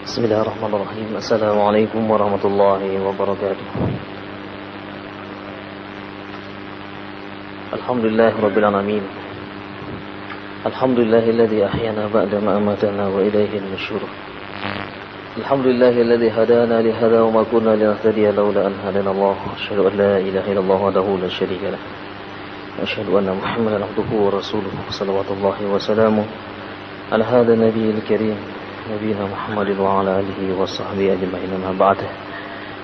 Bismillahirrahmanirrahim. Assalamualaikum warahmatullahi wabarakatuh. Alhamdulillahirabbil alamin. Alhamdulillahilladzi ahyana ba'da ma amatana wa ilaihin nusyur. Alhamdulillahilladzi hadana li hadza wa ma kunna linahtadiya laula an hadana Allah. Asyhadu an la ilaha illallah wahdahu la syarika lah. Wa asyhadu anna Muhammadan abduhu wa rasuluhu salawatullahi wa salamuhu ala hadzal nabiyil karim. Nabiina Muhammadin wa ala alihi wa sahbihi ajma'in, amma ba'd.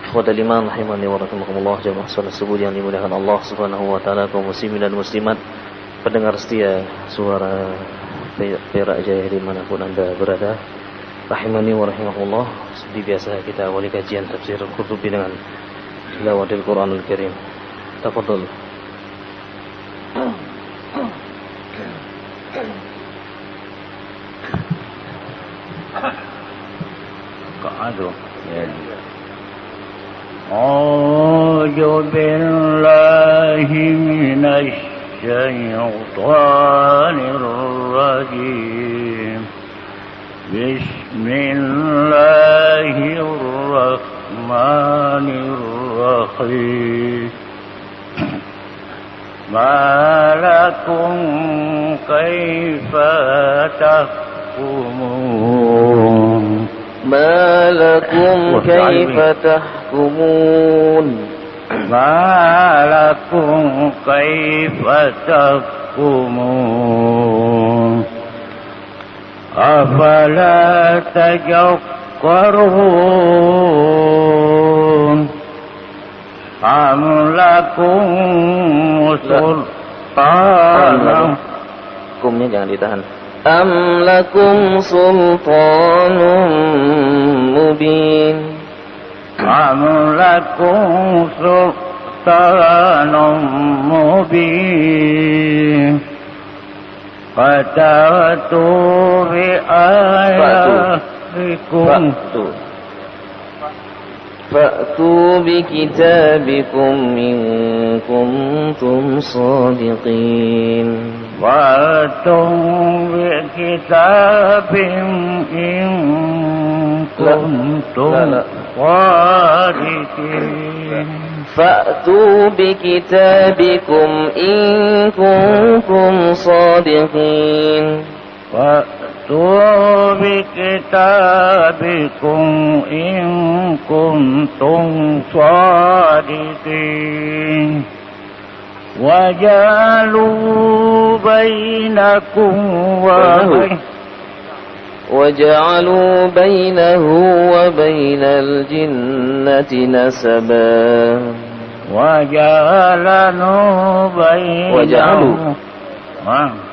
Ikhwatal iman rahimani wa rahimakumullah, jamaah salat subuh yang dimuliakan Allah Subhanahu wa taala, kaum muslimin dan muslimat, pendengar setia suara Perak Jaya dimanapun Anda berada, rahimani wa rahimakumullah. Seperti biasa kita awali kajian tafsir Qurtubi dengan tilawatil Qur'anul Karim. Tafadhal. أعوذ بالله من الشيطان الرجيم. بسم الله الرحمن الرحيم. ما لكم كيف تحكمون. ما لكم كيف تحكمون. ما لكم كيف تحكمون. أفلا تذكرون. أم لكم سلطان. Kumnya jangan ditahan. Am lakum sultanun mubin. Am lakum sultanun mubin. Fatatu bi ayatikum. Fa'tu bi kitabikum in kuntum shadiqin. Fa'tum bi kitabim in kuntum shadiqin. Fa'tu bi kitabikum in kuntum shadiqin. Fa'tu bi kitabikum in kuntum shadiqin. وجعلوا بينكم وبين الجنة نسبا.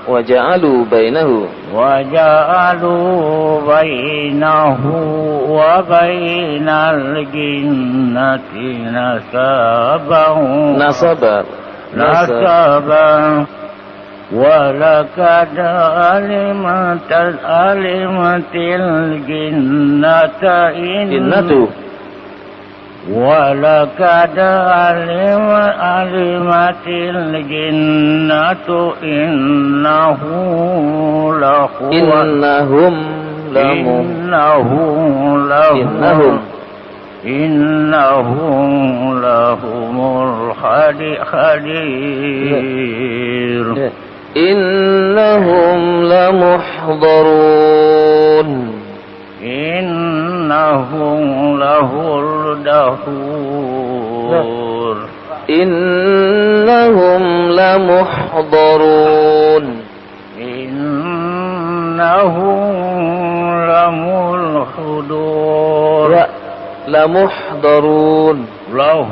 وجعلوا بينه وبين الجنة نسبا. ولقد علمت الجنة ولقد علمت الجنة إنهم لهم الخدير. إنهم لمحضرون. إنهم له الدهور. إنهم لمحضرون. إنهم لمحضرون. لمحضرون. له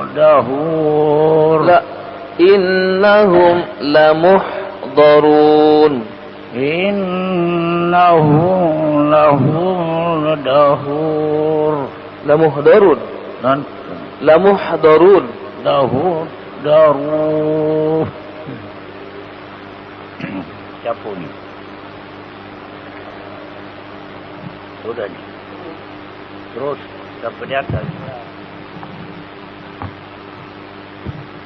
الدهور. إنهم لمحضرون. إنهم له الدهور. لمحضرون. لمحضرون. له الدهور. Siapa ni? Sudah ni. Terus sampai di atas.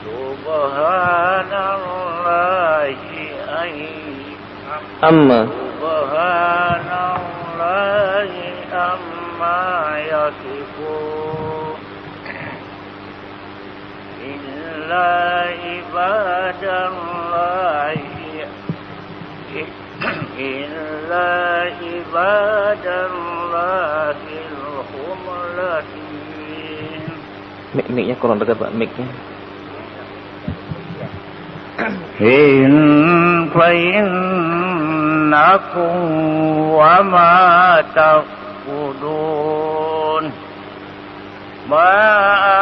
Subhanallahi Amma. Subhanallahi amma الله إلا عباد الله المخلصين. Mic-nya kurang dekat Pak, mic-nya. فإنكم وما تعبدون ما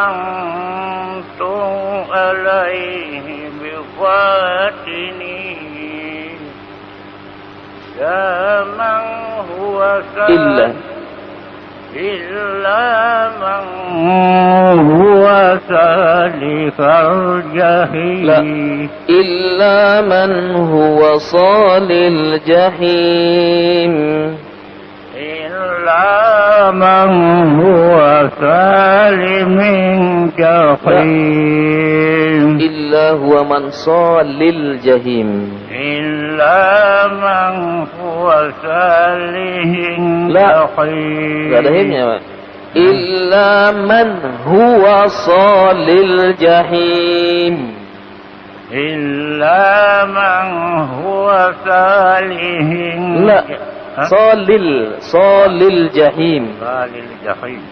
أنتم عليه بفاتنين يا من هو إلا من هو سالك الجحيم. لا إلا من هو صال الجحيم. إلا من هو سالم الجحيم. إلا هو من صال الجحيم. إلا من هو سالم لا الجحيم. gak ada himnya Pak. Illa man huwa salil jahim. إلا من هو سالم. لا salil jahim. سالم الجحيم.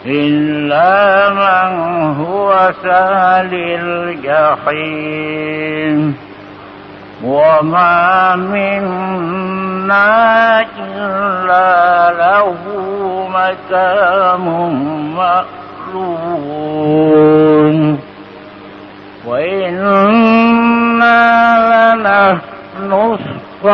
إلا من هو سالم الجحيم. وما منا إلا له مقام معلوم وإنا لنحن الصافون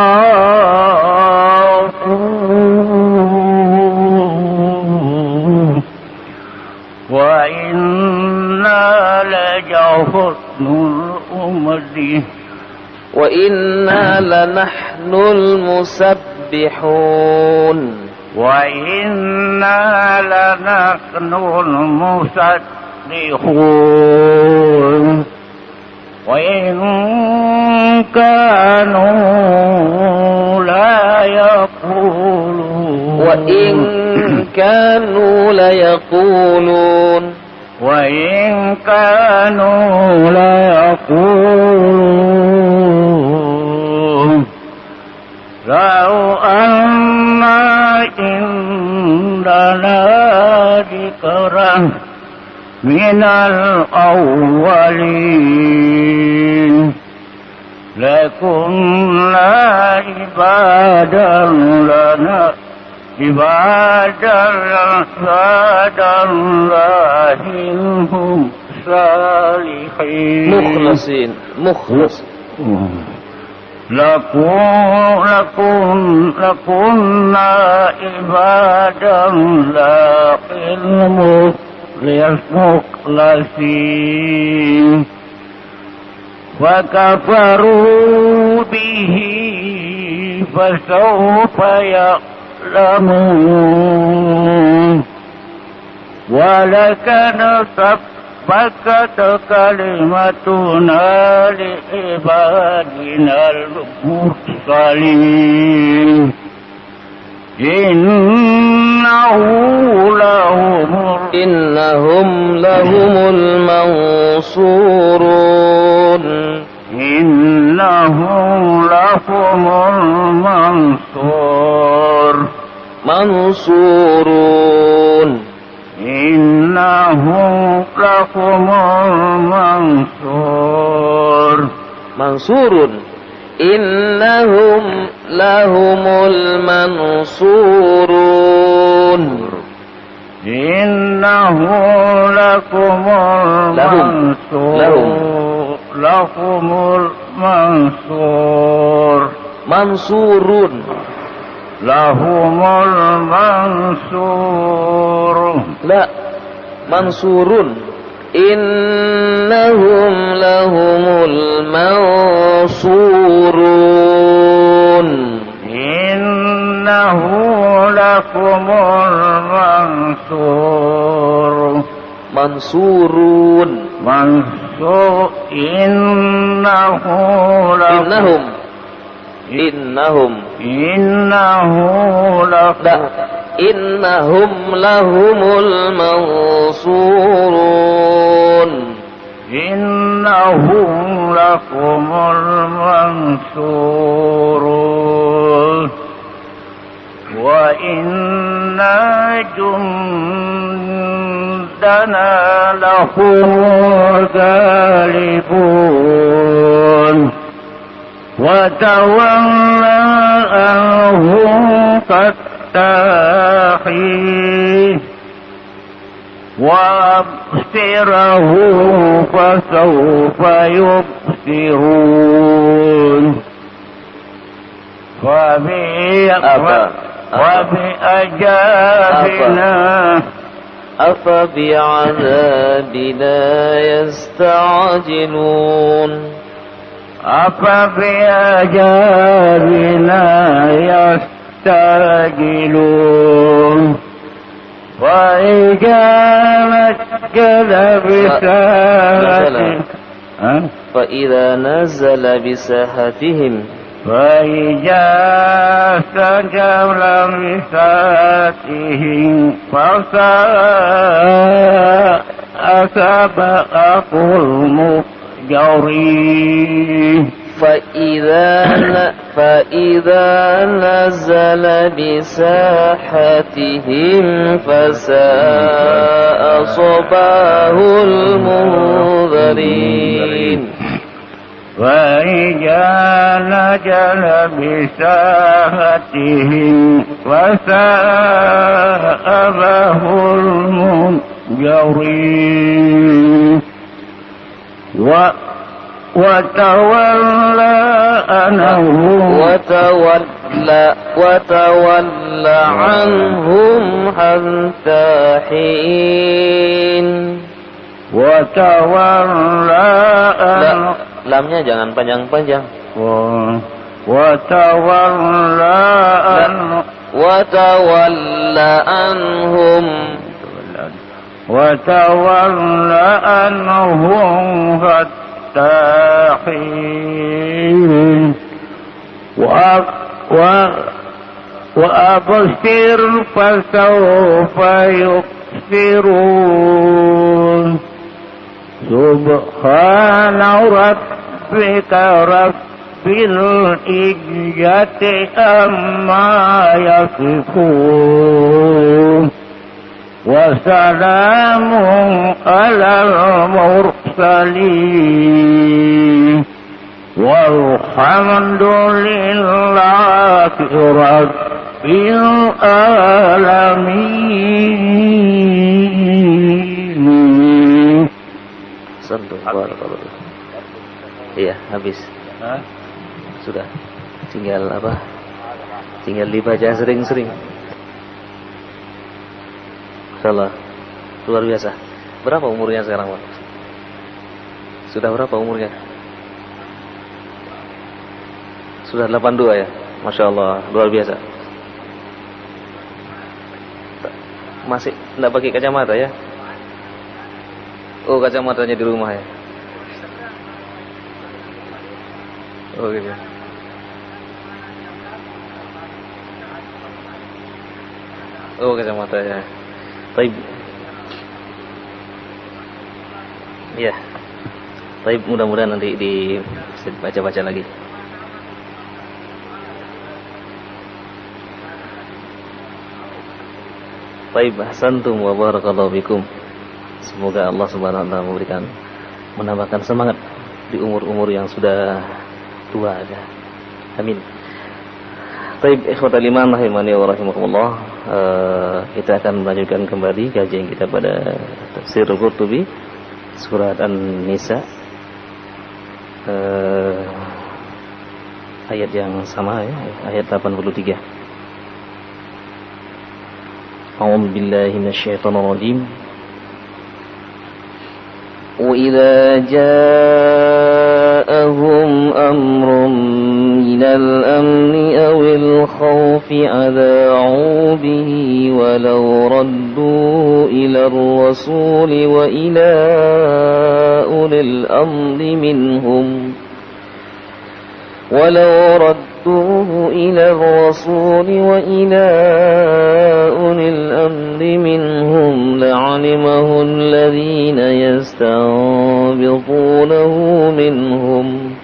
وإنا لجحن الأمد وإنا لنحن المسبحون. وإنا لنحن المسبحون وإن كانوا لا يقولون. وإن كانوا ليقولون. وإن كانوا ليقولون لو أن عندنا ذكرا من الأولين لكنا عبادا الله هم صالحين مخلصين لكنا عبادا الله المخلصين وكفروا به فسوف يعلمون ولكن سبقت كلمتنا لعبادنا المرسلين إنهم لهم المنصورون. إنهم لهم منصورون. إنهم لهم منصورون. إنهم لهم المنصورون. إنه لكم لهم المنصور. منصورون. لهم المنصور. لا منصورون. إنهم لهم المنصورون. إنه لكم المنصور. منصورون. إنهم إنهم لهم المنصورون. إنهم لكم المنصورون وإن جندنا لهم الغالبون وتولى عنهم فاستحي وأبصره فسوف يبصرون وبأجابنا أفبعذابنا يستعجلون أفبأجابنا يستعجلون وإذا نزل بساحتهم فإذا نزل بساحتهم فإذا سجل بساحتهم فساء سبأ المفجرين فإذا نزل بساحتهم فساء صباح المنذرين وإذا نزل بساحتهم فساء صباح المنذرين وتولى عنهم حتى حين. Lamnya jangan panjang-panjang. Watawalla anhum hatta hin. وأبصر فسوف يبصرون سبحان ربك رب العزة عما يصفون وسلام على المرسلين والحمد لله رب العالمين. Iya, habis. Sudah. Tinggal apa? Tinggal dibaca sering-sering. Salah. Luar biasa. Berapa umurnya sekarang, Pak? Sudah berapa umurnya? Sudah 82 ya? Masya Allah, luar biasa. Masih tidak pakai kacamata ya? Oh, kacamatanya di rumah ya? Oh gitu. Oh, kacamatanya. Baik. Ya. Baik, mudah-mudahan nanti bisa dibaca-baca lagi. Baik, ahsantum wa barakallahu bikum. Semoga Allah Subhanahu wa taala menambahkan semangat di umur-umur yang sudah tua ya. Amin. Baik, ikhwatal iman rahimani wa rahimakumullah. Kita akan melanjutkan kembali kajian kita pada tafsir Al-Qurtubi surat An-Nisa. Ayat yang sama ya, ayat 83. أعوذ بالله من الشيطان الرجيم وإذا جاءهم أمر من الأمن أو الخوف أذاعوا به ولو ردوا إلى الرسول وإلى أولي الأمر منهم ولو ردوا ردوه إلى الرسول وإلى أولي الأمر منهم لعلمه الذين يستنبطونه منهم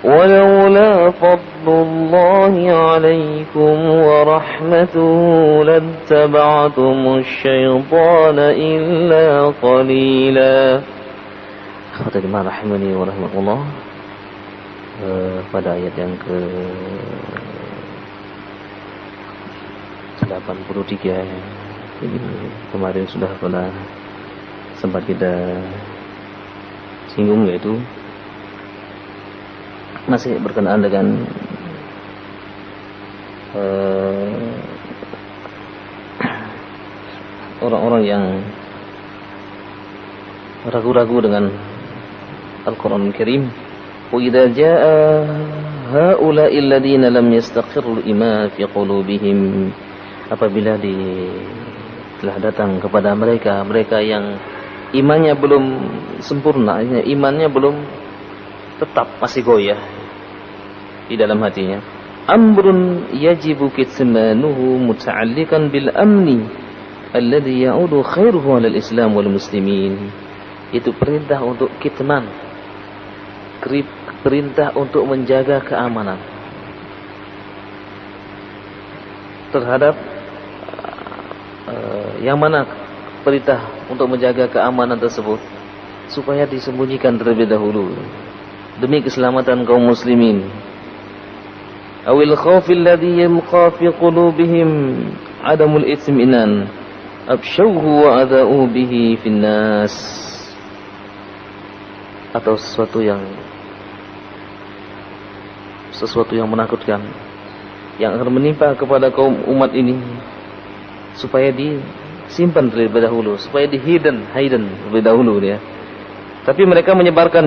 ولولا فضل الله عليكم ورحمته لاتبعتم الشيطان إلا قليلا. Khawatir rahimani wa rahmatullah. Pada ayat yang ke 83 ini kemarin sudah pernah sempat kita singgung, yaitu masih berkenaan dengan orang-orang yang ragu-ragu dengan Al-Quran Al-Karim. Wa idza jaa haula'i alladziina lam yastaqirru al-iman fi qulubihim, apabila telah datang kepada mereka yang imannya belum sempurna, imannya belum tetap, masih goyah di dalam hatinya. Amrun yajibu kitmanuhu muta'alliqan bil amni alladhi ya'udu khairuhu 'ala al-islam wal muslimin. Itu perintah untuk kitman, perintah untuk menjaga keamanan terhadap yang mana perintah untuk menjaga keamanan tersebut supaya disembunyikan terlebih dahulu demi keselamatan kaum muslimin. Awil khawfil ladhi yamqa fi qulubihim adamul itminan abshawhu wa adha'u bihi fin nas, atau sesuatu yang menakutkan yang akan menimpa kepada kaum umat ini supaya disimpan terlebih dahulu, supaya hidden terlebih dahulu ya. Tapi mereka menyebarkan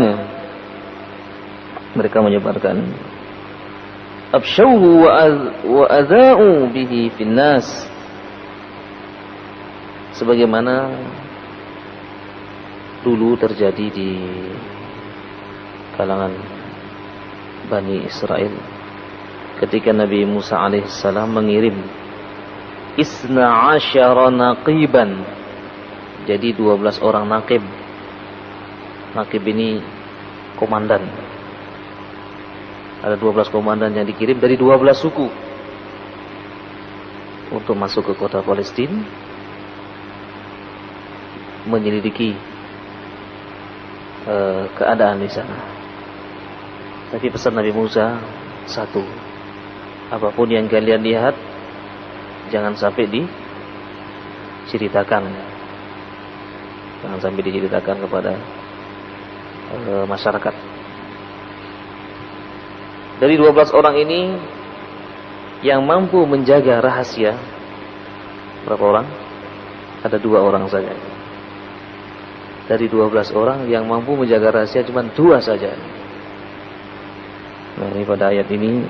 abshawhu wa adha'u bihi fin nas, sebagaimana dulu terjadi di kalangan Bani Israel ketika Nabi Musa alaihissalam mengirim 12 naqiban, jadi 12 orang naqib. Naqib ini komandan. Ada 12 komandan yang dikirim dari 12 suku untuk masuk ke kota Palestina, menyelidiki keadaan di sana. Tapi pesan Nabi Musa satu, apapun yang kalian lihat jangan sampai diceritakan kepada masyarakat. Dari 12 orang ini yang mampu menjaga rahasia berapa orang? Ada 2 orang saja. Dari 12 orang yang mampu menjaga rahasia cuma 2 saja. Nah, ini pada ayat ini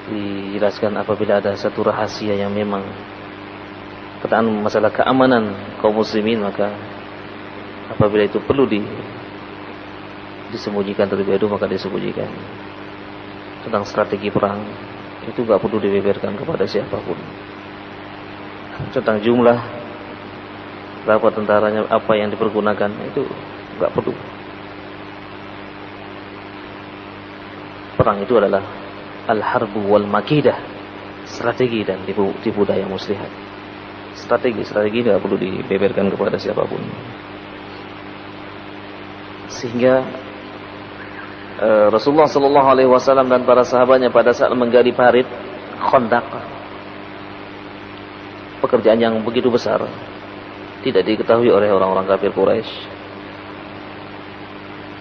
dijelaskan apabila ada satu rahasia yang memang berkaitan masalah keamanan kaum muslimin, maka apabila itu perlu disembunyikan terlebih dahulu, maka disembunyikan. Tentang strategi perang itu enggak perlu dibeberkan kepada siapapun. Tentang jumlah berapa tentaranya, apa yang dipergunakan, itu enggak perlu. Perang itu adalah al-harbu wal makidah, strategi dan tipu daya muslihat. Strategi tidak perlu dibeberkan kepada siapapun. Sehingga Rasulullah sallallahu alaihi wasallam dan para sahabatnya pada saat menggali parit Khandaq, pekerjaan yang begitu besar, tidak diketahui oleh orang-orang kafir Quraisy.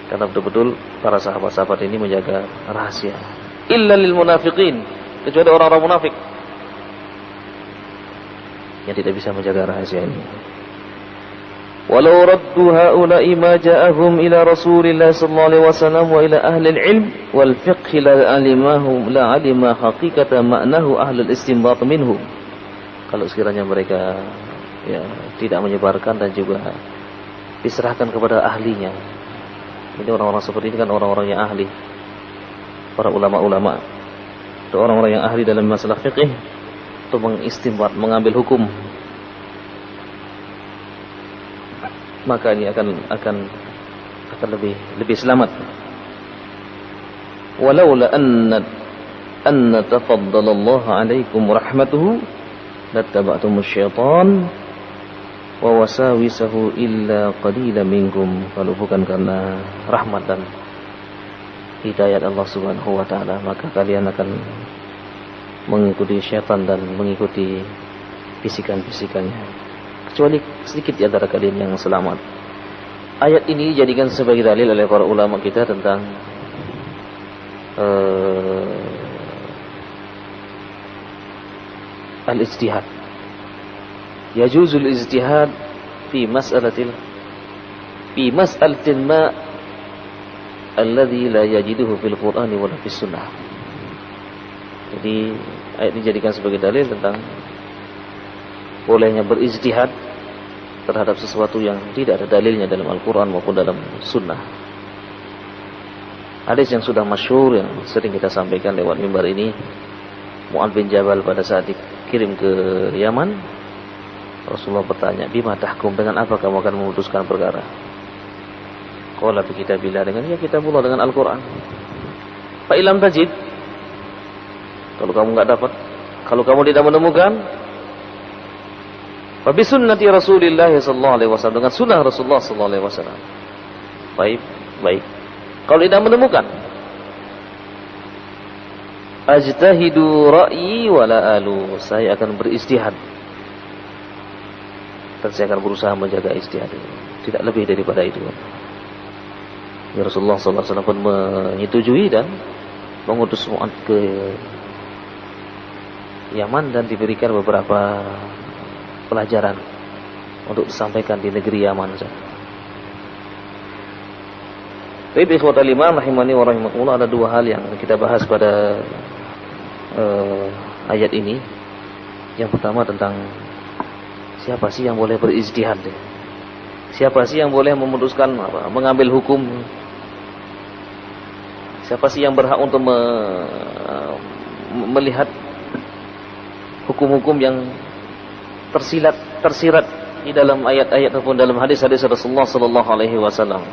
Karena betul-betul para sahabat-sahabat ini menjaga rahasia. Illa lil munafiqin, kecuali orang-orang munafik yang tidak bisa menjaga rahasia ini. Walau raddu haula'i ma ja'ahum ila Rasulillah sallallahu alaihi wasallam wa ila ahli al-ilm wal fiqh la alima haqiqata ma'nahu ahli al-istinbat minhum. Kalau sekiranya mereka tidak menyebarkan dan juga diserahkan kepada ahlinya. Ini orang-orang seperti ini kan orang-orang yang ahli, para ulama-ulama atau orang-orang yang ahli dalam masalah fikih untuk mengistinbat, mengambil hukum, maka ini akan lebih selamat. Walaula anna tafaddalallahu alaikum rahmatuhu lattaba'tumus syaitan wa wasawisahu illa qalilan minkum. Kalau bukan karena rahmat dan hidayat Allah Subhanahu wa taala, maka kalian akan mengikuti syaitan dan mengikuti bisikan-bisikannya, kecuali sedikit di antara kalian yang selamat. Ayat ini dijadikan sebagai dalil oleh para ulama kita tentang al-ijtihad. Yajuzul ijtihad fi mas'alatin ma alladhi la yajiduhu fil Qur'ani wa la fis sunnah. Jadi ayat ini dijadikan sebagai dalil tentang bolehnya berijtihad terhadap sesuatu yang tidak ada dalilnya dalam Al-Quran maupun dalam sunnah. Hadis yang sudah masyhur yang sering kita sampaikan lewat mimbar ini, Mu'adz bin Jabal pada saat dikirim ke Yaman, Rasulullah bertanya, bima tahkum, dengan apa kamu akan memutuskan perkara? Qala bi kitabillah, dengan ya kitabullah, dengan Al-Quran. Fa ilam tajid, kalau kamu enggak dapat, kalau kamu tidak menemukan, fa bi sunnati Rasulillah sallallahu alaihi wasallam, dengan sunnah Rasulullah sallallahu alaihi wasallam. Baik. Kalau tidak menemukan, ajtahidu ra'yi wala alu, saya akan berijtihad dan saya akan berusaha menjaga ijtihad itu, tidak lebih daripada itu. Ya, Rasulullah SAW pun menyetujui dan mengutus Mu'adz ke Yaman dan diberikan beberapa pelajaran untuk disampaikan di negeri Yaman. Baik, ikhwatal iman rahimani wa rahimakumullah, ada dua hal yang kita bahas pada ayat ini. Yang pertama tentang siapa sih yang boleh berijtihad? Siapa sih yang boleh memutuskan, mengambil hukum? Siapa sih yang berhak untuk melihat hukum-hukum yang tersirat di dalam ayat-ayat ataupun dalam hadis-hadis Rasulullah sallallahu alaihi wasallam?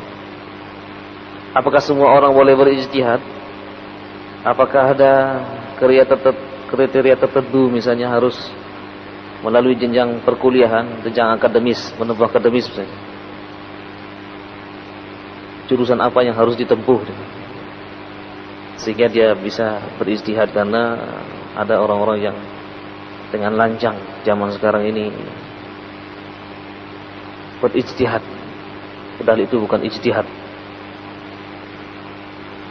Apakah semua orang boleh berijtihad? Apakah ada kriteria tertentu, misalnya harus melalui jenjang perkuliahan, jenjang akademis, menempuh akademis misalnya. Jurusan apa yang harus ditempuh sehingga dia bisa berijtihad? Karena ada orang-orang yang dengan lancang zaman sekarang ini berijtihad, padahal itu bukan ijtihad,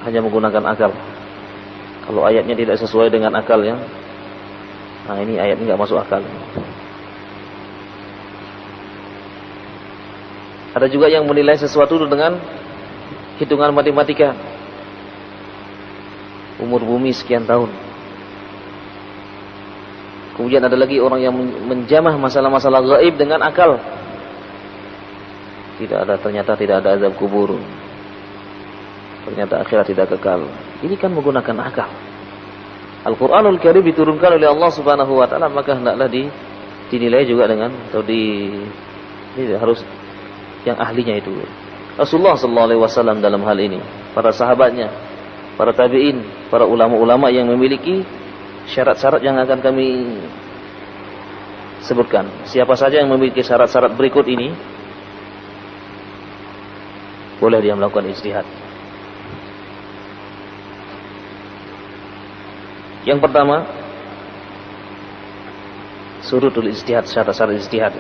hanya menggunakan akal. Kalau ayatnya tidak sesuai dengan akalnya, nah ini ayat ini nggak masuk akal. Ada juga yang menilai sesuatu dengan hitungan matematika, umur bumi sekian tahun. Kemudian ada lagi orang yang menjamah masalah-masalah gaib dengan akal. Ternyata tidak ada azab kubur, ternyata akhirat tidak kekal. Ini kan menggunakan akal. Al-Quranul Karim diturunkan oleh Allah Subhanahu wa taala, maka hendaklah dinilai juga dengan, atau ini harus yang ahlinya itu. Rasulullah sallallahu alaihi wasallam dalam hal ini, para sahabatnya, para tabi'in, para ulama-ulama yang memiliki syarat-syarat yang akan kami sebutkan. Siapa saja yang memiliki syarat-syarat berikut ini, boleh dia melakukan ijtihad. Yang pertama, surutul ijtihad, syarat-syarat ijtihad.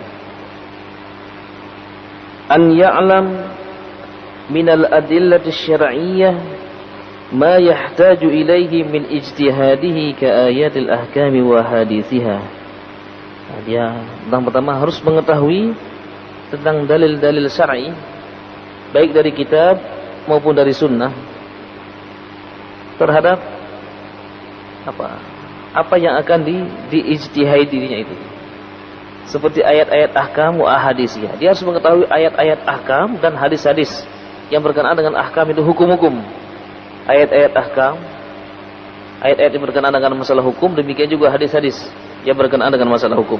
An ya'lam minal adillati syar'iyyah ma yahtaju ilaihi min ijtihadihi ka ayatil ahkami wa hadithiha. Dia yang pertama harus mengetahui tentang dalil-dalil syar'i, baik dari kitab maupun dari sunnah, terhadap apa yang akan diijtihadinya itu. Seperti ayat-ayat ahkam wa ahadisiyah. Dia harus mengetahui ayat-ayat ahkam dan hadis-hadis yang berkenaan dengan ahkam itu, hukum-hukum. Ayat-ayat ahkam Ayat-ayat yang berkenaan dengan masalah hukum, demikian juga hadis-hadis yang berkenaan dengan masalah hukum.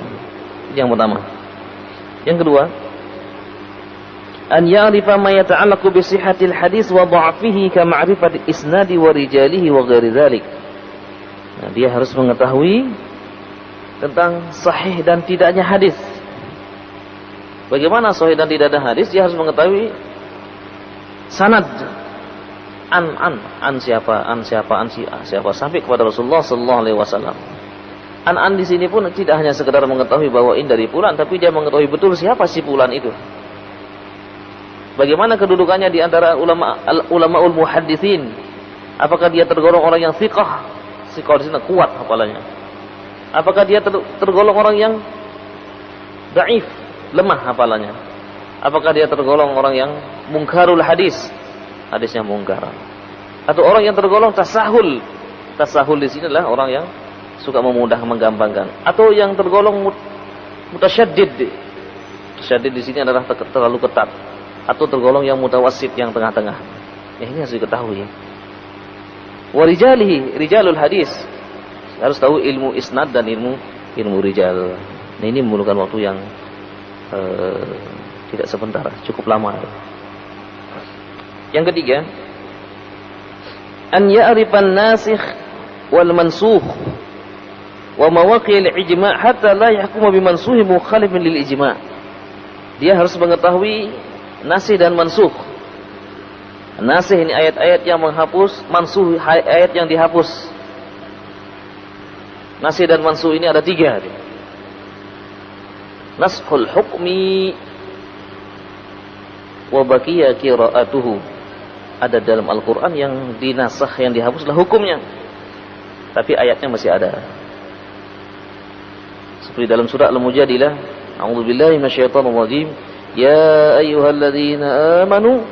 Yang pertama. Yang kedua, an ya'rifa ma yata'allaqu bi sihhatil hadis wa dha'fihi ka ma'rifati isnadi wa rijalihi wa ghairi dzalik. Nah, dia harus mengetahui tentang sahih dan tidaknya hadis. Bagaimana sahih dan tidaknya hadis? Dia harus mengetahui sanad. An siapa sampai kepada Rasulullah sallallahu alaihi wasallam. An di sini pun tidak hanya sekedar mengetahui bahwa ini dari fulan, tapi dia mengetahui betul siapa si fulan itu. Bagaimana kedudukannya di antara ulamaul muhadditsin? Apakah dia tergolong orang yang thiqah? Thiqah di sini kuat hafalannya. Apakah dia tergolong orang yang dhaif, lemah hafalannya? Apakah dia tergolong orang yang mungkarul hadis? Hadisnya mungkar. Atau orang yang tergolong tasahul. Tasahul di sini adalah orang yang suka memudah menggampangkan. Atau yang tergolong mutasyaddid. Mutasyaddid di sini adalah terlalu ketat. Atau tergolong yang mutawassit, yang tengah-tengah. Ya, ini harus diketahui. Wa rijalihi, rijalul hadis. Harus tahu ilmu isnad dan ilmu rijal. Nah, ini memerlukan waktu yang tidak sebentar, cukup lama. Yang ketiga, an ya'rifan nasikh wal mansukh wa mawaqi' al-ijma' hatta la yahkuma bi mansukh mukhalifin lil ijma'. Dia harus mengetahui nasikh dan mansukh. Nasikh ini ayat-ayat yang menghapus, mansukh ayat yang dihapus. Nasikh dan mansukh ini ada 3. Naskhul hukmi wa baqiya qira'atuhu. Ada dalam Al-Quran yang dinasakh, yang dihapuslah hukumnya, tapi ayatnya masih ada. Seperti dalam surah Al-Mujadilah, a'udzubillahi minasyaitonir rajim, ya ayyuhalladzina amanu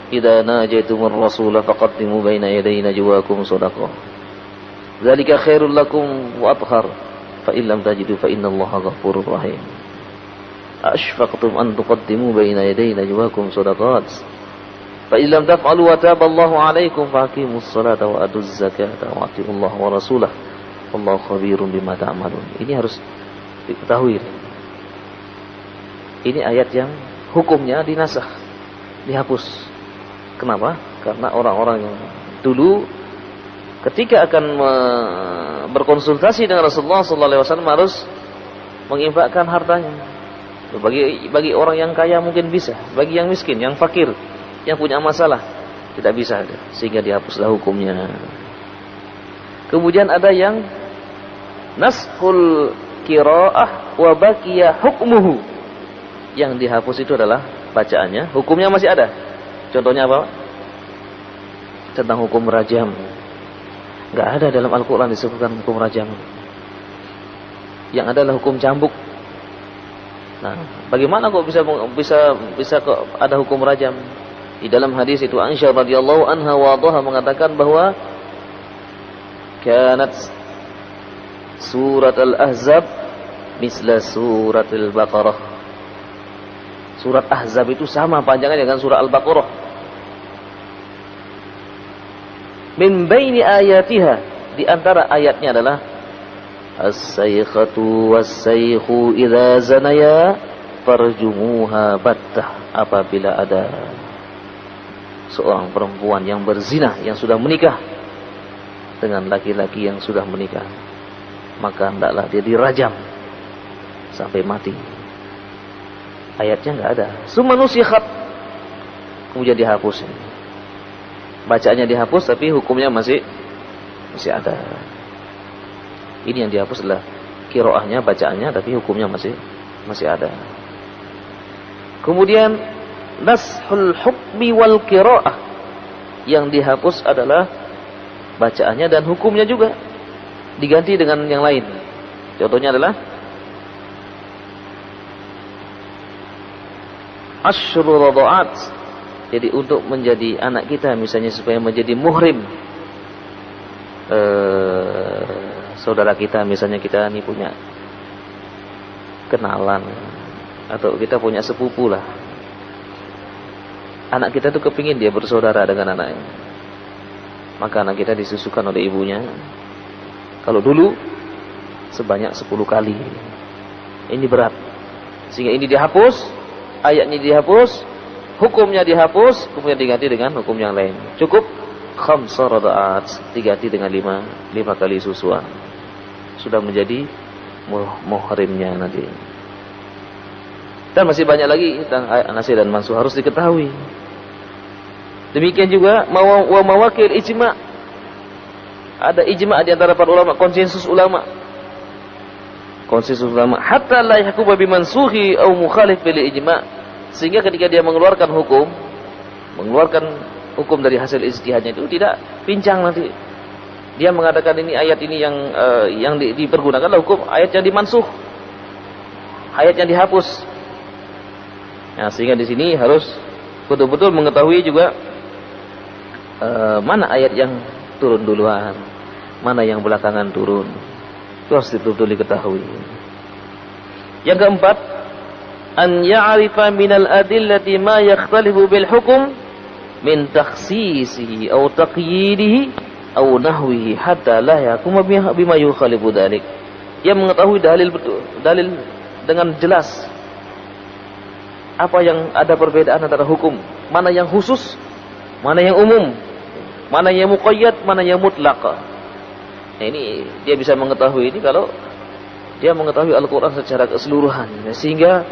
idza najaitumur rasula faqaddimu baina yaday najwakum shadaqah. Dzalika khairul lakum wa athhar, fa in lam tajidu fa innallaha ghafurur rahim. Ashfaqtum an tuqaddimu baina yaday najwakum shadaqat. Fa illam taf'alu wa taballahu 'alaikum faqimus salata wa atuz zakata wa atiullaha wa rasulahu wallahu khabirum bima ta'malun. Ini harus diketahui. Ini ayat yang hukumnya dinasakh, dihapus. Kenapa? Karena orang-orang yang dulu ketika akan berkonsultasi dengan Rasulullah sallallahu alaihi wasallam harus menginfakkan hartanya. Bagi orang yang kaya mungkin bisa, bagi yang miskin, yang fakir, yang punya masalah tidak bisa, sehingga dihapuslah hukumnya. Kemudian ada yang naskhul qiraah wa baqiya hukmuhu. Yang dihapus itu adalah bacaannya, hukumnya masih ada. Contohnya apa? Tentang hukum rajam. Enggak ada dalam Al-Qur'an disebutkan hukum rajam. Yang ada adalah hukum cambuk. Nah, bagaimana kok bisa kok ada hukum rajam? Di dalam hadis itu Aisyah radhiyallahu anha wadhaha mengatakan bahwa kanat surat al-Ahzab misla surat al-Baqarah. Surat Ahzab itu sama panjangnya dengan surah Al-Baqarah. Min baini ayatiha, di antara ayatnya adalah as-saykhatu was-saykhu idza zanaya farjumuha battah. Apabila ada seorang perempuan yang berzina, yang sudah menikah dengan laki-laki yang sudah menikah, maka hendaklah dia dirajam sampai mati. Ayatnya enggak ada. Summa nusikhat, kemudian dihapus. Bacaannya dihapus tapi hukumnya masih ada. Ini yang dihapus adalah qiraahnya, bacaannya, tapi hukumnya masih ada. Kemudian nashul hukmi wal qiraah, yang dihapus adalah bacaannya dan hukumnya juga diganti dengan yang lain. Contohnya adalah asyrul rada'at. Jadi untuk menjadi anak kita misalnya supaya menjadi muhrim, saudara kita misalnya, kita ini punya kenalan atau kita punya sepupu lah, anak kita tuh kepingin dia bersaudara dengan anaknya, maka anak kita disusukan oleh ibunya Kalau dulu sebanyak 10 kali. Ini berat. Sehingga ini dihapus, ayatnya dihapus, hukumnya dihapus, kemudian diganti dengan hukum yang lain. Cukup khamsa rada'at, diganti dengan 5 kali susuan. Sudah menjadi muhrimnya nanti. Dan masih banyak lagi tentang nasih dan mansuh harus diketahui. Demikian juga wa mawakil ijma'. Ada ijma' di antara para ulama, konsensus ulama. Konsensus ulama hatta la yahkumu bimansuhi aw mukhalif bil ijma'. Sehingga ketika dia mengeluarkan hukum dari hasil ijtihadnya itu tidak pincang nanti. Dia mengatakan ini ayat ini yang dipergunakan adalah hukum ayat yang dimansuh. Ayat yang dihapus. Nah, sehingga di sini harus betul-betul mengetahui juga mana ayat yang turun duluan, mana yang belakangan turun. Itu harus betul-betul diketahui. Yang keempat, an ya'rifa minal adillati ma yakhtalifu bil hukum min takhsisihi aw taqyidihi aw nahwihi hatta la yakuma bima yukhalifu dzalik. Dia mengetahui dalil dengan jelas. Apa yang ada perbedaan antara hukum, mana yang khusus, mana yang umum, mana yang muqayyad, mana yang mutlaq. Nah, ini dia bisa mengetahui ini kalau dia mengetahui Al-Quran secara keseluruhan, sehingga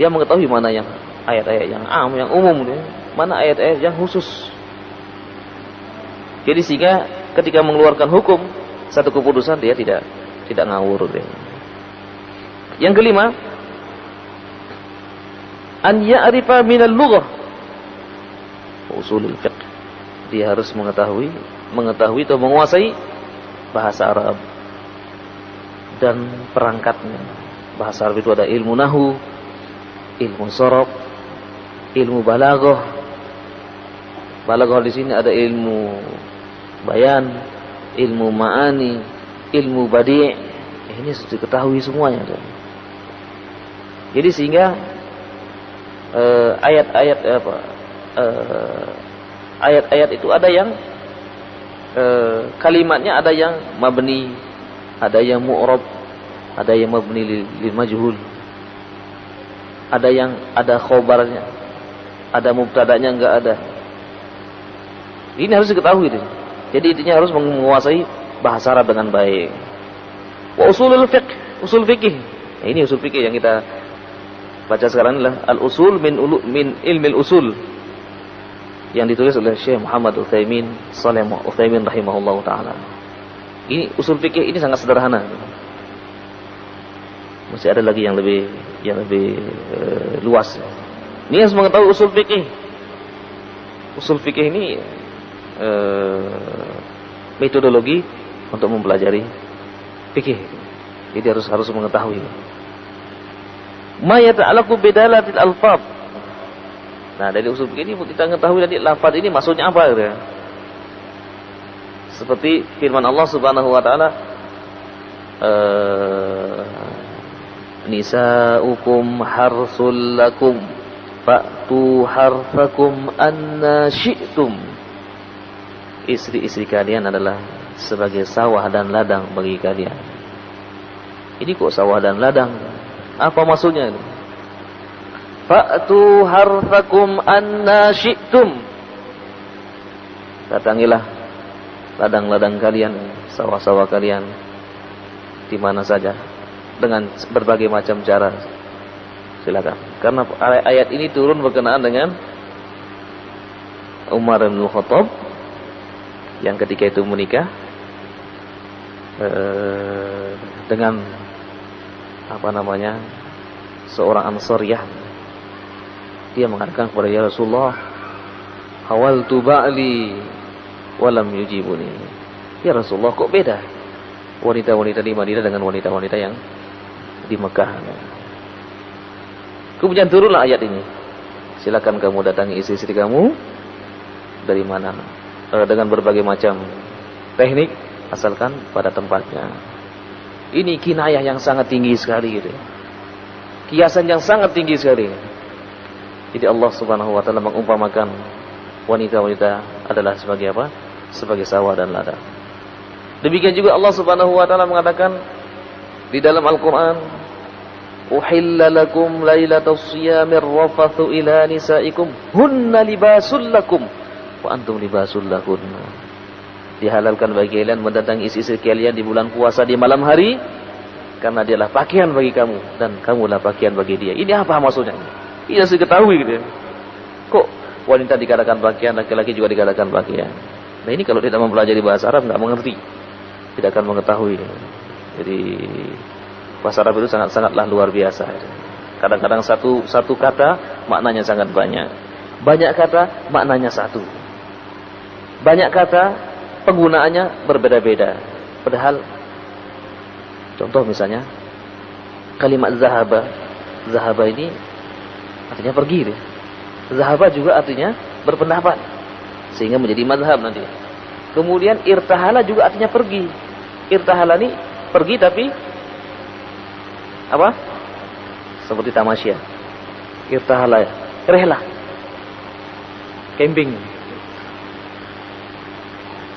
dia mengetahui mana yang ayat-ayat yang am, yang umum, mana ayat-ayat yang khusus. Jadi sehingga ketika mengeluarkan hukum satu keputusan dia tidak ngawur. Yang kelima, an ya'rifa minal lughah usulul fiqh. Dia harus mengetahui atau menguasai bahasa Arab dan perangkatnya. Bahasa Arab itu ada ilmu nahwu, ilmu sharaf, ilmu balaghah. Balaghah di sini ada ilmu bayan, ilmu ma'ani, ilmu badi'. Ini sudah diketahui semuanya. Jadi sehingga ayat-ayat itu ada yang kalimatnya ada yang mabni, ada yang mu'rab, ada yang mabni lil majhul, ada yang ada khobarnya, ada mubtadanya enggak ada. Ini harus diketahui itu. Jadi intinya harus menguasai bahasa Arab dengan baik. Wa usul fikih. Nah, ini usul fikih yang kita baca sekarang adalah al-usul min ilmil usul yang ditulis oleh Syekh Muhammad Utsaimin Shalih Utsaimin rahimahullahu taala. Ini usul fikih ini sangat sederhana. Masih ada lagi yang lebih luas. Ini harus mengetahui usul fikih. Usul fikih ini metodologi untuk mempelajari fikih. Jadi harus mengetahui. Ma yata'allaqu bidalatil alfaz. Nah, dari usul fikih ini kita mengetahui tadi lafaz ini maksudnya apa gitu ya. Seperti firman Allah Subhanahu wa taala, nisa'ukum harsul lakum fa'tu harfakum anna syi'tum. Istri-istri kalian adalah sebagai sawah dan ladang bagi kalian. Ini kok sawah dan ladang? Apa maksudnya ini? Fa'tu harfakum anna syi'tum. Datangilah ladang-ladang kalian, sawah-sawah kalian di mana saja dengan berbagai macam cara. Silakan. Karena ayat ini turun berkenaan dengan Umar bin Khattab yang ketika itu menikah dengan seorang Ansariyah. Dia mengatakan kepada ya Rasulullah, hawaltu ba'li walam yujibuni. Ya Rasulullah, kok beda wanita-wanita di Madinah dengan wanita-wanita yang di Mekah. Kemudian turunlah ayat ini. Silakan kamu datangi istri-istri kamu dari mana, dengan berbagai macam teknik, asalkan pada tempatnya. Ini kinayah yang sangat tinggi sekali gitu. Kiasan yang sangat tinggi sekali. Jadi Allah Subhanahu wa taala mengumpamakan wanita-wanita adalah sebagai apa? Sebagai sawah dan ladang. Demikian juga Allah Subhanahu wa taala mengatakan di dalam Al-Qur'an, "Uhilla lakum lailatus siyamir rafathu ila nisaikum hunna libasul lakum wa antum libasul lahunna." Dihalalkan bagi kalian mendatangi istri-istri kalian di bulan puasa di malam hari karena dialah pakaian bagi kamu dan kamulah pakaian bagi dia. Ini apa maksudnya? Ini harus diketahui gitu ya. Kok wanita dikatakan pakaian, laki-laki juga dikatakan pakaian? Nah ini kalau tidak mempelajari bahasa Arab nggak mengerti, tidak akan mengetahui. Jadi bahasa Arab itu sangatlah luar biasa. Kadang-kadang satu kata maknanya sangat banyak. Banyak kata maknanya satu. Banyak kata penggunaannya berbeda-beda. Padahal contoh misalnya kalimat zahaba. Zahaba ini artinya pergi deh. Zahaba juga artinya berpendapat, sehingga menjadi mazhab nanti. Kemudian irtahala juga artinya pergi. Irtahala ini pergi tapi apa? Seperti tamasya. Irtahala, rehlah. Camping.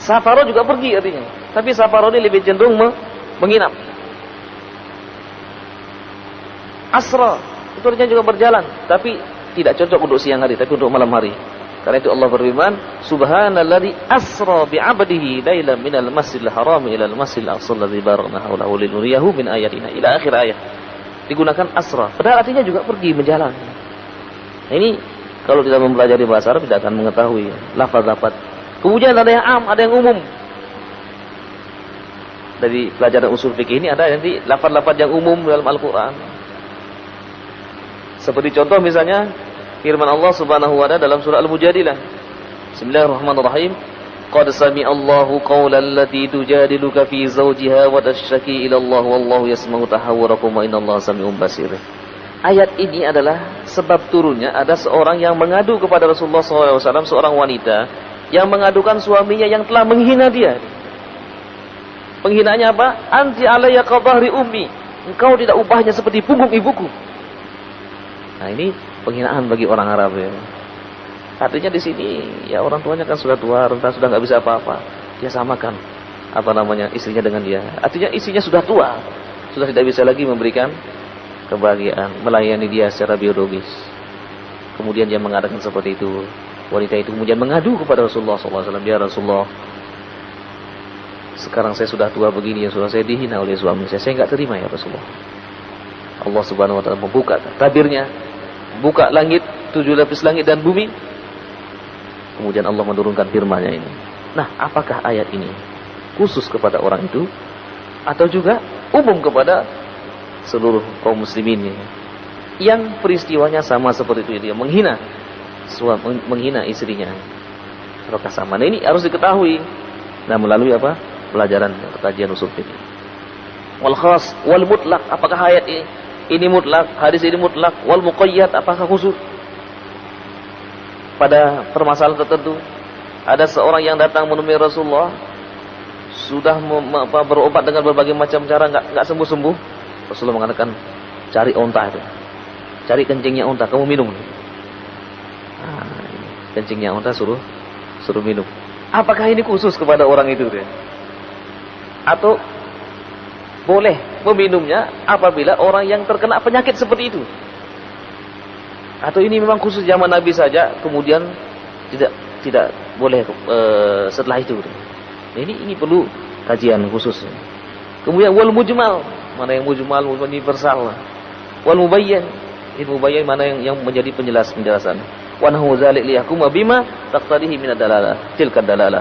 Safaro juga pergi artinya. Tapi safaro ini lebih cenderung menginap. Asra itu artinya juga berjalan, tapi tidak cocok untuk siang hari, tapi untuk malam hari. Karena itu Allah berfirman, Subhanalladzi asra bi'abdihi lailan minal masjidil haram ila al-masjidil aqsa alladzi barakna haulahu linuriyahu min ayatina ila akhir ayat. Digunakan asra, padahal artinya juga pergi menjalan. Nah, ini kalau tidak mempelajari bahasa Arab tidak akan mengetahui lafaz-lafaz. Kemudian ada yang am, ada yang umum. Dari pelajaran usul fikih ini ada nanti lafaz-lafaz yang umum dalam Al-Qur'an. Seperti contoh misalnya firman Allah Subhanahu wa taala dalam surah Al-Mujadilah. Bismillahirrahmanirrahim. Qad sami'allahu qawlan allati tujadiluka fi zawjiha wa tashtaki ila Allah wallahu yasma'u tahawwurakum wa innallaha sami'un basir. Ayat ini adalah sebab turunnya ada seorang yang mengadu kepada Rasulullah SAW, seorang wanita yang mengadukan suaminya yang telah menghina dia. Penghinaannya apa? Anti alayya qadhari ummi. Engkau tidak upahnya seperti punggung ibuku. Nah ini penghinaan bagi orang Arab ya. Artinya di sini ya orang tuanya kan sudah tua, renta, sudah nggak bisa apa-apa. Dia samakan istrinya dengan dia. Artinya istrinya sudah tua, sudah tidak bisa lagi memberikan kebahagiaan, melayani dia secara biologis. Kemudian dia mengatakan seperti itu. Wanita itu kemudian mengadu kepada Rasulullah SAW. Ya Rasulullah, sekarang saya sudah tua begini, ya Rasulullah, saya dihina oleh suami saya nggak terima ya Rasulullah. Allah Subhanahu wa taala membuka tabirnya, buka langit, 7 lapis langit dan bumi. Kemudian Allah menurunkan firman-Nya ini. Nah, apakah ayat ini khusus kepada orang itu atau juga umum kepada seluruh kaum muslimin yang peristiwanya sama seperti itu, dia menghina istrinya? Apakah sama? Nah, ini harus diketahui. Nah, melalui apa? Pelajaran kajian usul fikih. Wal khas wal mutlaq, apakah ayat ini mutlak, hadis ini mutlak, wal muqayyad, apakah khusus pada permasalahan tertentu? Ada seorang yang datang menemui Rasulullah, sudah berobat dengan berbagai macam cara, nggak sembuh-sembuh. Rasulullah mengatakan, cari onta itu, cari kencingnya onta, kamu minum. Nah, kencingnya onta suruh minum. Apakah ini khusus kepada orang itu? Atau boleh meminumnya apabila orang yang terkena penyakit seperti itu? Atau ini memang khusus zaman Nabi saja, kemudian tidak boleh setelah itu? Ini perlu kajian khusus. Kemudian wal mujmal, mana yang mujmal universal. Wal mubayyan, ini mubayyan mana yang menjadi penjelasan. Wa nahu zalik liyahkum bima taqtadihi min ad-dalalah, tilka ad-dalalah.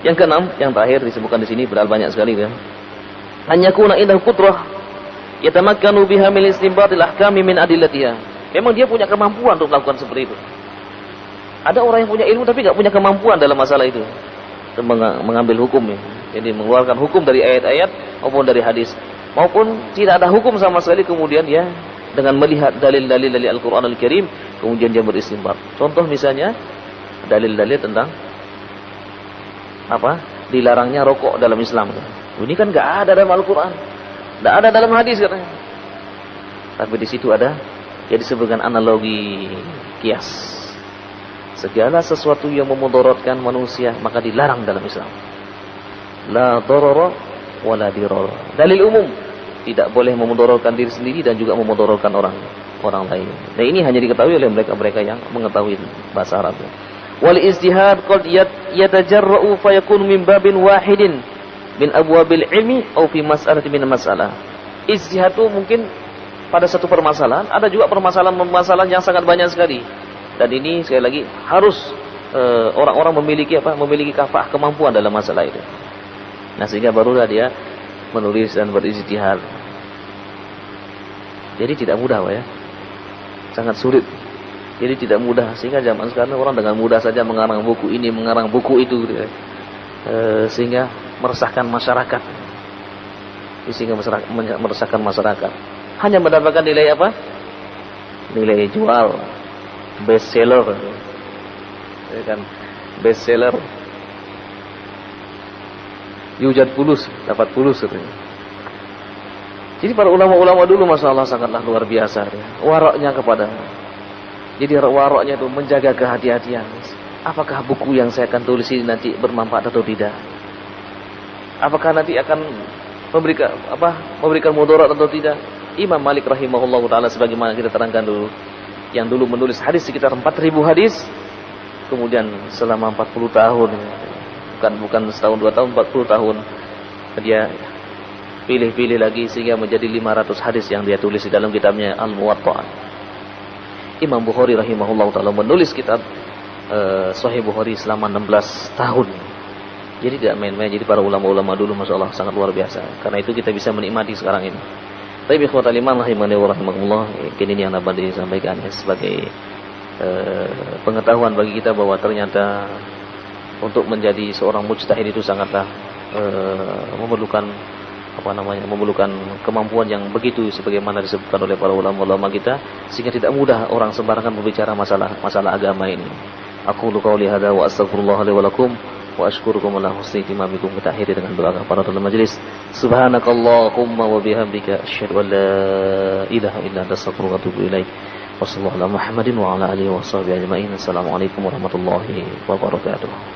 Yang keenam, yang terakhir disebutkan di sini, padahal banyak sekali kan. Hanya kuna indah qudrah yatamakkanu biha min istinbatil ahkami min adillatiha. Memang dia punya kemampuan untuk melakukan seperti itu. Ada orang yang punya ilmu tapi enggak punya kemampuan dalam masalah itu, mengambil hukum ya. Jadi mengeluarkan hukum dari ayat-ayat maupun dari hadis, maupun tidak ada hukum sama sekali, kemudian dia dengan melihat dalil-dalil dari Al-Qur'an Al-Karim kemudian dia beristinbat. Contoh misalnya dalil-dalil tentang dilarangnya rokok dalam Islam. Ini kan nggak ada dalam Al-Quran, nggak ada dalam hadis katanya. Tapi di situ ada, ya disebutkan analogi kias. Segala sesuatu yang memudaratkan manusia maka dilarang dalam Islam. La darara wa la dirara. Dalil umum, tidak boleh memudaratkan diri sendiri dan juga memudaratkan orang lain. Nah, ini hanya diketahui oleh mereka yang mengetahui bahasa Arab. Wal ijtihad qad yatajarra'u fa yakunu min babin wahidin min abwabil ilmi aw fi mas'alatin min mas'alah. Ijtihad itu mungkin pada satu permasalahan, ada juga permasalahan yang sangat banyak sekali. Dan ini sekali lagi harus orang-orang memiliki kafah, kemampuan dalam masalah itu. Nah, sehingga barulah dia menulis dan berijtihad. Jadi tidak mudah, Pak, ya. Sangat sulit. Jadi tidak mudah, sehingga zaman sekarang orang dengan mudah saja mengarang buku ini, mengarang buku itu, gitu ya. Sehingga meresahkan masyarakat. Meresahkan masyarakat. Hanya mendapatkan nilai apa? Nilai jual, bestseller. Ya kan, bestseller. Yujad fulus, dapat fulus katanya. Jadi para ulama-ulama dulu Masya Allah sangatlah luar biasa ya. Waraknya kepada. Jadi waraknya itu menjaga kehati-hatian. Apakah buku yang saya akan tulis ini nanti bermanfaat atau tidak? Apakah nanti akan memberikan mudarat atau tidak? Imam Malik rahimahullah taala sebagaimana kita terangkan dulu, yang dulu menulis hadis sekitar 4.000 hadis, kemudian selama 40 tahun, bukan setahun 2 tahun, 40 tahun dia pilih-pilih lagi sehingga menjadi 500 hadis yang dia tulis di dalam kitabnya Al-Muwatta. Imam Bukhari rahimahullah taala menulis kitab Sahih Bukhari selama 16 tahun. Jadi tidak main-main. Jadi para ulama-ulama dulu Masya Allah sangat luar biasa. Karena itu kita bisa menikmati sekarang ini. Tapi ikhwatal iman rahimani wa rahimakumullah, ini yang dapat disampaikan sebagai pengetahuan bagi kita bahwa ternyata untuk menjadi seorang mujtahid itu sangatlah memerlukan kemampuan yang begitu sebagaimana disebutkan oleh para ulama-ulama kita, sehingga tidak mudah orang sembarangan berbicara masalah agama ini. Aqulu qouli hadza wa astaghfirullah li wa lakum wa asykurukum ala husni ihtimamikum. Kita akhiri dengan doa kepada dalam majelis. Subhanakallahumma wa bihamdika asyhadu an la ilaha illa anta astaghfiruka wa atubu ilaik. Wassallallahu ala Muhammadin wa ala alihi wa sahbihi ajma'in. Assalamualaikum warahmatullahi wabarakatuh.